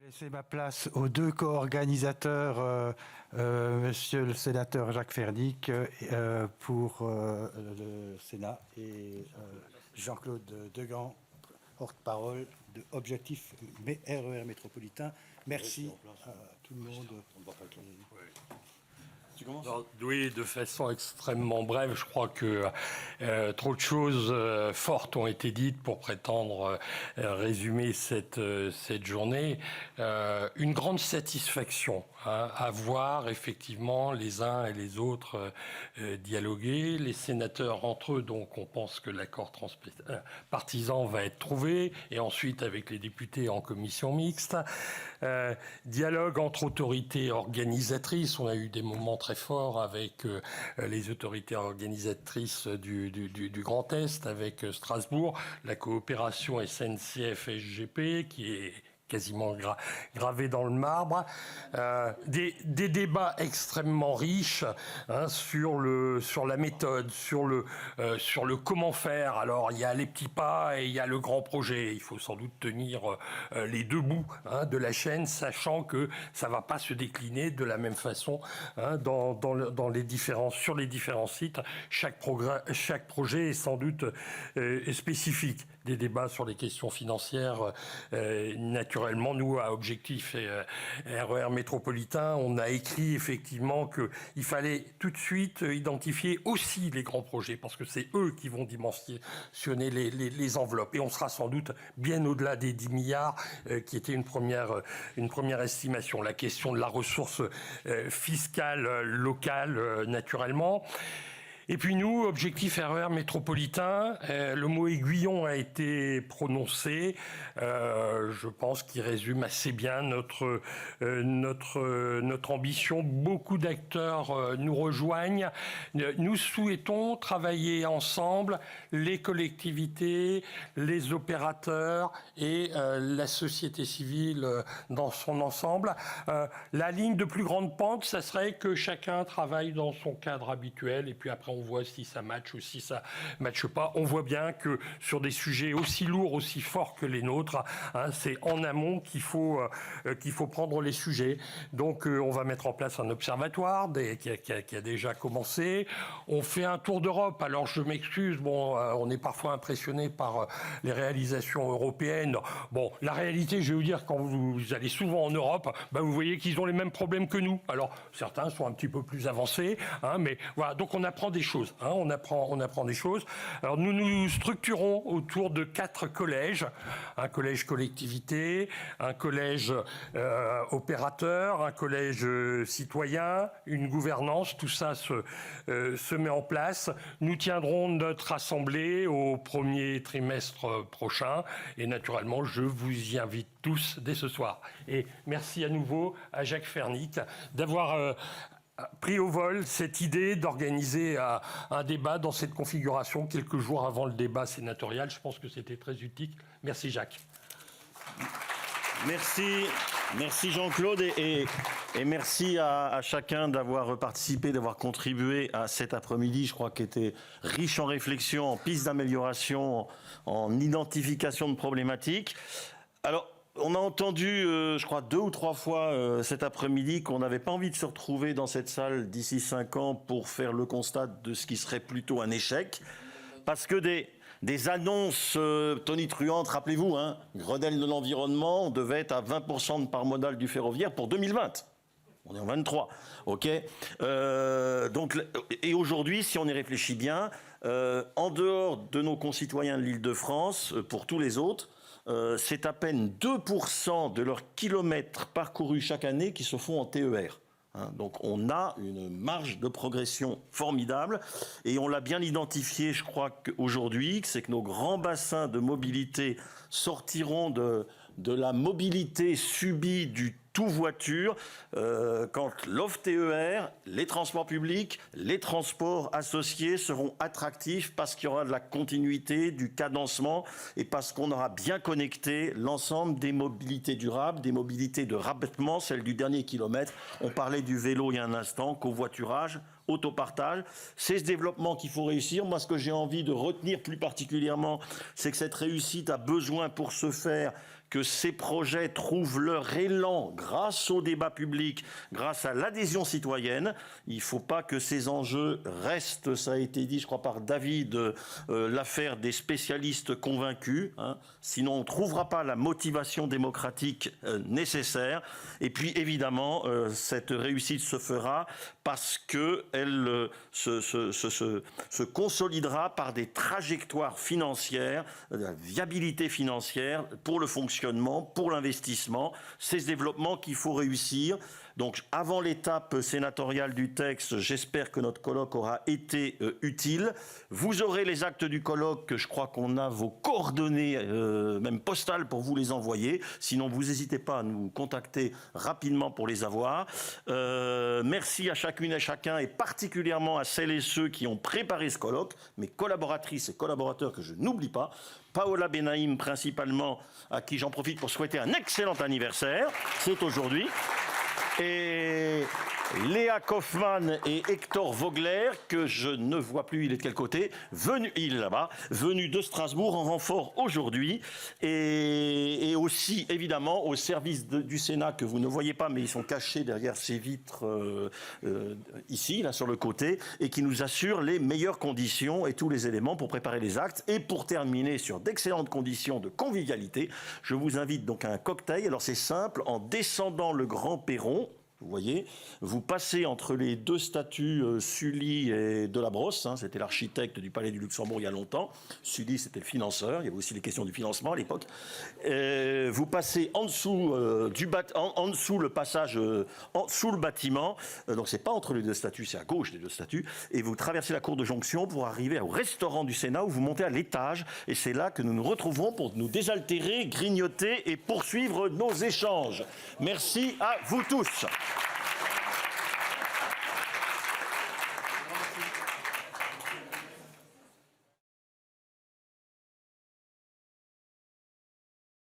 Laisser ma place aux deux co-organisateurs, Monsieur le sénateur Jacques Fernic pour le Sénat et Jean-Claude Degan, porte-parole de Objectif RER métropolitain. Merci à tout le monde. Tu commences ? Oui, de façon extrêmement brève, je crois que trop de choses fortes ont été dites pour prétendre résumer cette journée. Une grande satisfaction à voir effectivement les uns et les autres dialoguer, les sénateurs entre eux, donc on pense que l'accord partisan va être trouvé, et ensuite avec les députés en commission mixte. Dialogue entre autorités organisatrices, on a eu des moments très forts avec les autorités organisatrices du Grand Est, avec Strasbourg, la coopération SNCF-SGP qui est quasiment gravé dans le marbre, des débats extrêmement riches sur la méthode, sur le comment faire. Alors il y a les petits pas et il y a le grand projet. Il faut sans doute tenir les deux bouts de la chaîne, sachant que ça va pas se décliner de la même façon sur les différents sites. Chaque projet est sans doute spécifique. Des débats sur les questions financières, naturellement, nous, à Objectif et RER métropolitain, on a écrit effectivement qu'il fallait tout de suite identifier aussi les grands projets, parce que c'est eux qui vont dimensionner les enveloppes. Et on sera sans doute bien au-delà des 10 milliards, qui était une première estimation. La question de la ressource fiscale locale, naturellement. Et puis nous, Objectif RER métropolitain, le mot aiguillon a été prononcé. Je pense qu'il résume assez bien notre ambition. Beaucoup d'acteurs nous rejoignent. Nous souhaitons travailler ensemble, les collectivités, les opérateurs et la société civile dans son ensemble. La ligne de plus grande pente, ça serait que chacun travaille dans son cadre habituel, et puis après on voit si ça matche ou si ça matche pas. On voit bien que sur des sujets aussi lourds, aussi forts que les nôtres, c'est en amont qu'il faut prendre les sujets. Donc on va mettre en place un observatoire qui a déjà commencé. On fait un tour d'Europe. Alors je m'excuse, on est parfois impressionné par les réalisations européennes. Bon, la réalité, je vais vous dire, quand vous allez souvent en Europe, vous voyez qu'ils ont les mêmes problèmes que nous. Alors certains sont un petit peu plus avancés, mais voilà. Donc on apprend des choses. On apprend des choses. Alors nous nous structurons autour de 4 collèges. Un collège collectivité, un collège opérateur, un collège citoyen, une gouvernance. Tout ça se met en place. Nous tiendrons notre assemblée au premier trimestre prochain. Et naturellement, je vous y invite tous dès ce soir. Et merci à nouveau à Jacques Fernic d'avoir pris au vol cette idée d'organiser un débat dans cette configuration quelques jours avant le débat sénatorial. Je pense que c'était très utile. Merci Jacques. Merci Jean-Claude et merci à chacun d'avoir participé, d'avoir contribué à cet après-midi, je crois qu'il était riche en réflexion, en pistes d'amélioration, en identification de problématiques. Alors, on a entendu, je crois, 2 ou 3 fois cet après-midi qu'on n'avait pas envie de se retrouver dans cette salle d'ici 5 ans pour faire le constat de ce qui serait plutôt un échec. Parce que des annonces tonitruantes, rappelez-vous, Grenelle de l'environnement, on devait être à 20% de part modale du ferroviaire pour 2020. On est en 23, ok. Et aujourd'hui, si on y réfléchit bien, en dehors de nos concitoyens de l'Île-de-France, pour tous les autres, c'est à peine 2% de leurs kilomètres parcourus chaque année qui se font en TER. Donc on a une marge de progression formidable et on l'a bien identifié, je crois qu'aujourd'hui, c'est que nos grands bassins de mobilité sortiront de la mobilité subie du tout voiture, quand l'offre TER, les transports publics, les transports associés seront attractifs parce qu'il y aura de la continuité, du cadencement et parce qu'on aura bien connecté l'ensemble des mobilités durables, des mobilités de rabattement, celle du dernier kilomètre. On parlait du vélo il y a un instant, covoiturage, autopartage. C'est ce développement qu'il faut réussir. Moi, ce que j'ai envie de retenir plus particulièrement, c'est que cette réussite a besoin pour se faire que ces projets trouvent leur élan grâce au débat public, grâce à l'adhésion citoyenne. Il ne faut pas que ces enjeux restent, ça a été dit, je crois, par David, l'affaire des spécialistes convaincus. Hein. Sinon, on ne trouvera pas la motivation démocratique nécessaire. Et puis, évidemment, cette réussite se fera parce qu'elle se consolidera par des trajectoires financières, de la viabilité financière pour le fonctionnement, pour l'investissement. C'est ce développement qu'il faut réussir. Donc, avant l'étape sénatoriale du texte, j'espère que notre colloque aura été utile. Vous aurez les actes du colloque, je crois qu'on a vos coordonnées, même postales, pour vous les envoyer. Sinon, vous n'hésitez pas à nous contacter rapidement pour les avoir. Merci à chacune et chacun, et particulièrement à celles et ceux qui ont préparé ce colloque, mes collaboratrices et collaborateurs que je n'oublie pas. Paola Benaïm, principalement, à qui j'en profite pour souhaiter un excellent anniversaire. C'est aujourd'hui. Et Léa Kaufmann et Hector Vogler, que je ne vois plus, il est de quel côté, il est là-bas, venu de Strasbourg en renfort aujourd'hui, et aussi évidemment au service du Sénat que vous ne voyez pas, mais ils sont cachés derrière ces vitres ici, là sur le côté, et qui nous assurent les meilleures conditions et tous les éléments pour préparer les actes. Et pour terminer sur d'excellentes conditions de convivialité, je vous invite donc à un cocktail. Alors c'est simple, en descendant le Grand Perron, vous voyez, vous passez entre les deux statues Sully et Delabrosse, hein, c'était l'architecte du Palais du Luxembourg il y a longtemps. Sully, c'était le financeur, il y avait aussi les questions du financement à l'époque. Vous passez en dessous, en dessous le passage, sous le bâtiment, donc c'est pas entre les deux statues, c'est à gauche des deux statues, et vous traversez la cour de jonction pour arriver au restaurant du Sénat où vous montez à l'étage, et c'est là que nous nous retrouverons pour nous désaltérer, grignoter et poursuivre nos échanges. Merci à vous tous.